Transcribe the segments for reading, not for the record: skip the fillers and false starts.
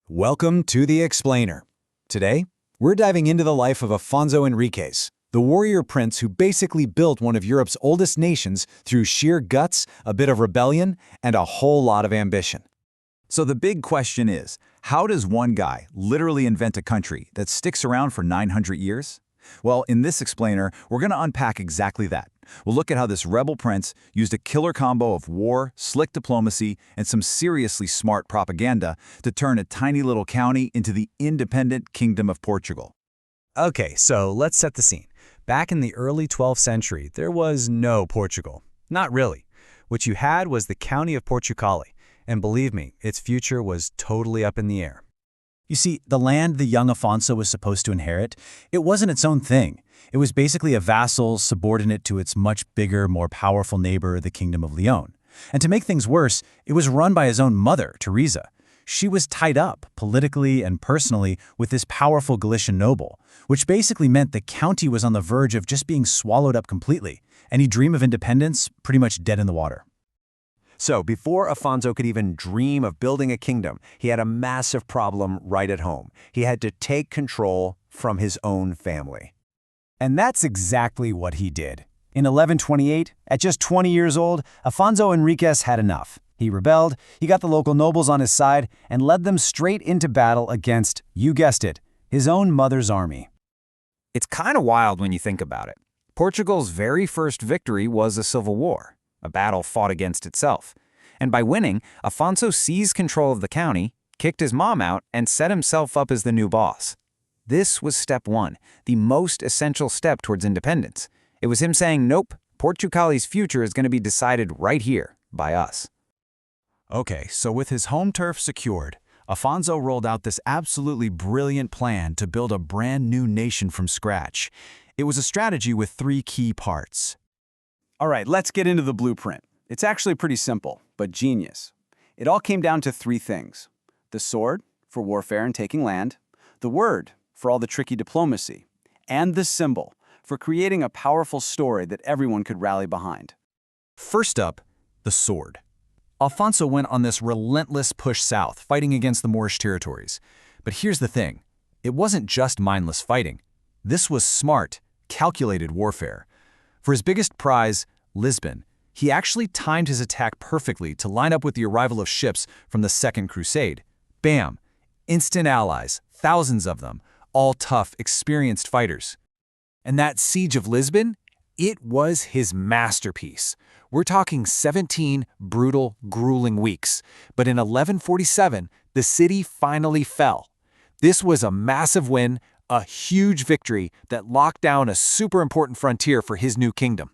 Welcome to The Explainer. Today, we're diving into the life of Afonso Henriques, the warrior prince who basically built one of Europe's oldest nations through sheer guts, a bit of rebellion, and a whole lot of ambition. So the big question is, how does one guy literally invent a country that sticks around for 900 years? Well, in this explainer, we're going to unpack exactly that. We'll look at how this rebel prince used a killer combo of war, slick diplomacy, and some seriously smart propaganda to turn a tiny little county into the independent Kingdom of Portugal. Okay, so let's set the scene. Back in the early 12th century, there was no Portugal. Not really. What you had was the county of Portugal, and believe me, its future was totally up in the air. You see, the land the young Afonso was supposed to inherit, it wasn't its own thing. It was basically a vassal subordinate to its much bigger, more powerful neighbor, the Kingdom of Leon. And to make things worse, it was run by his own mother, Teresa. She was tied up, politically and personally, with this powerful Galician noble, which basically meant the county was on the verge of just being swallowed up completely. Any dream of independence, pretty much dead in the water. So before Afonso could even dream of building a kingdom, he had a massive problem right at home. He had to take control from his own family. And that's exactly what he did. In 1128, at just 20 years old, Afonso Henriques had enough. He rebelled, he got the local nobles on his side, and led them straight into battle against, you guessed it, his own mother's army. It's kind of wild when you think about it. Portugal's very first victory was a civil war, a battle fought against itself. And by winning, Afonso seized control of the county, kicked his mom out, and set himself up as the new boss. This was step one, the most essential step towards independence. It was him saying, nope, Portugal's future is going to be decided right here, by us. Okay, so with his home turf secured, Afonso rolled out this absolutely brilliant plan to build a brand new nation from scratch. It was a strategy with three key parts. All right, let's get into the blueprint. It's actually pretty simple, but genius. It all came down to three things: the sword, for warfare and taking land; the word, for all the tricky diplomacy; and the symbol, for creating a powerful story that everyone could rally behind. First up, the sword. Afonso went on this relentless push south, fighting against the Moorish territories. But here's the thing. It wasn't just mindless fighting. This was smart, calculated warfare. For his biggest prize, Lisbon, he actually timed his attack perfectly to line up with the arrival of ships from the Second Crusade. Bam! Instant allies, thousands of them, all tough, experienced fighters. And that siege of Lisbon? It was his masterpiece. We're talking 17 brutal, grueling weeks. But in 1147, the city finally fell. This was a massive win, a huge victory that locked down a super important frontier for his new kingdom.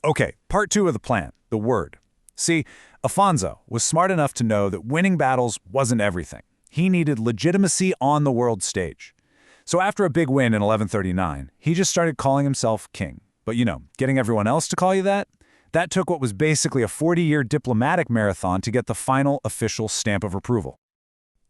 Okay, part two of the plan, the word. See, Afonso was smart enough to know that winning battles wasn't everything. He needed legitimacy on the world stage. So after a big win in 1139, he just started calling himself king. But getting everyone else to call you that took what was basically a 40-year diplomatic marathon to get the final official stamp of approval.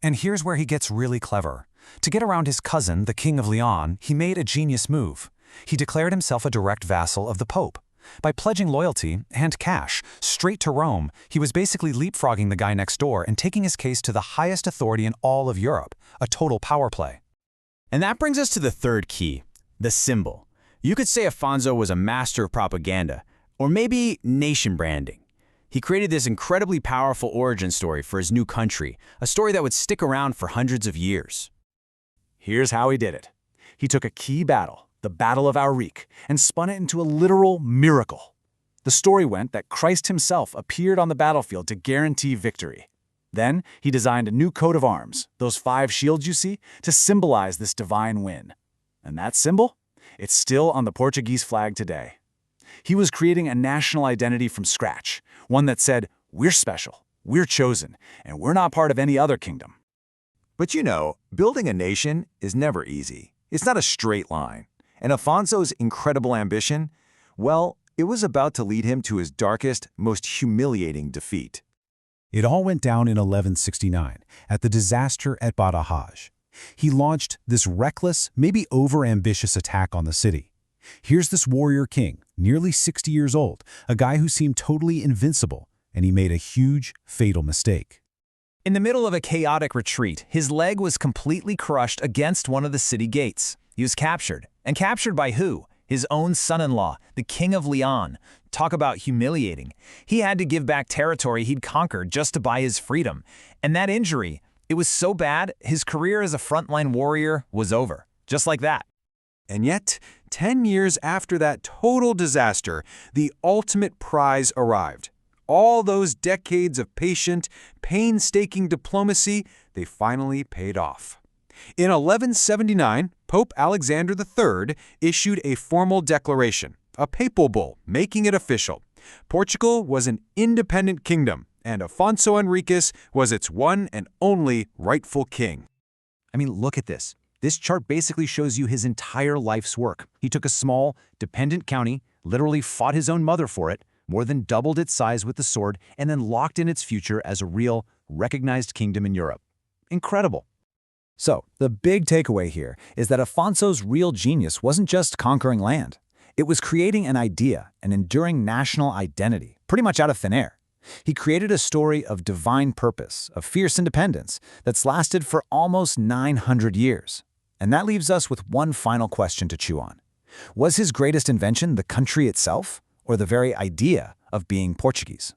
And here's where he gets really clever. To get around his cousin, the King of Leon, he made a genius move. He declared himself a direct vassal of the Pope. By pledging loyalty and cash straight to Rome, he was basically leapfrogging the guy next door and taking his case to the highest authority in all of Europe, a total power play. And that brings us to the third key, the symbol. You could say Afonso was a master of propaganda, or maybe nation branding. He created this incredibly powerful origin story for his new country, a story that would stick around for hundreds of years. Here's how he did it. He took a key battle, the Battle of Auric, and spun it into a literal miracle. The story went that Christ himself appeared on the battlefield to guarantee victory. Then he designed a new coat of arms, those 5 shields you see, to symbolize this divine win. And that symbol? It's still on the Portuguese flag today. He was creating a national identity from scratch, one that said, we're special, we're chosen, and we're not part of any other kingdom. But building a nation is never easy. It's not a straight line. And Afonso's incredible ambition, well, it was about to lead him to his darkest, most humiliating defeat. It all went down in 1169, at the disaster at Badajoz. He launched this reckless, maybe over-ambitious attack on the city. Here's this warrior king, nearly 60 years old, a guy who seemed totally invincible, and he made a huge, fatal mistake. In the middle of a chaotic retreat, his leg was completely crushed against one of the city gates. He was captured. And captured by who? His own son-in-law, the King of Leon. Talk about humiliating. He had to give back territory he'd conquered just to buy his freedom. And that injury, it was so bad, his career as a frontline warrior was over. Just like that. And yet, 10 years after that total disaster, the ultimate prize arrived. All those decades of patient, painstaking diplomacy, they finally paid off. In 1179, Pope Alexander III issued a formal declaration, a papal bull, making it official. Portugal was an independent kingdom, and Afonso Henriques was its one and only rightful king. I mean, look at this. This chart basically shows you his entire life's work. He took a small, dependent county, literally fought his own mother for it, more than doubled its size with the sword, and then locked in its future as a real, recognized kingdom in Europe. Incredible. So, the big takeaway here is that Afonso's real genius wasn't just conquering land. It was creating an idea, an enduring national identity, pretty much out of thin air. He created a story of divine purpose, of fierce independence, that's lasted for almost 900 years. And that leaves us with one final question to chew on. Was his greatest invention the country itself, or the very idea of being Portuguese?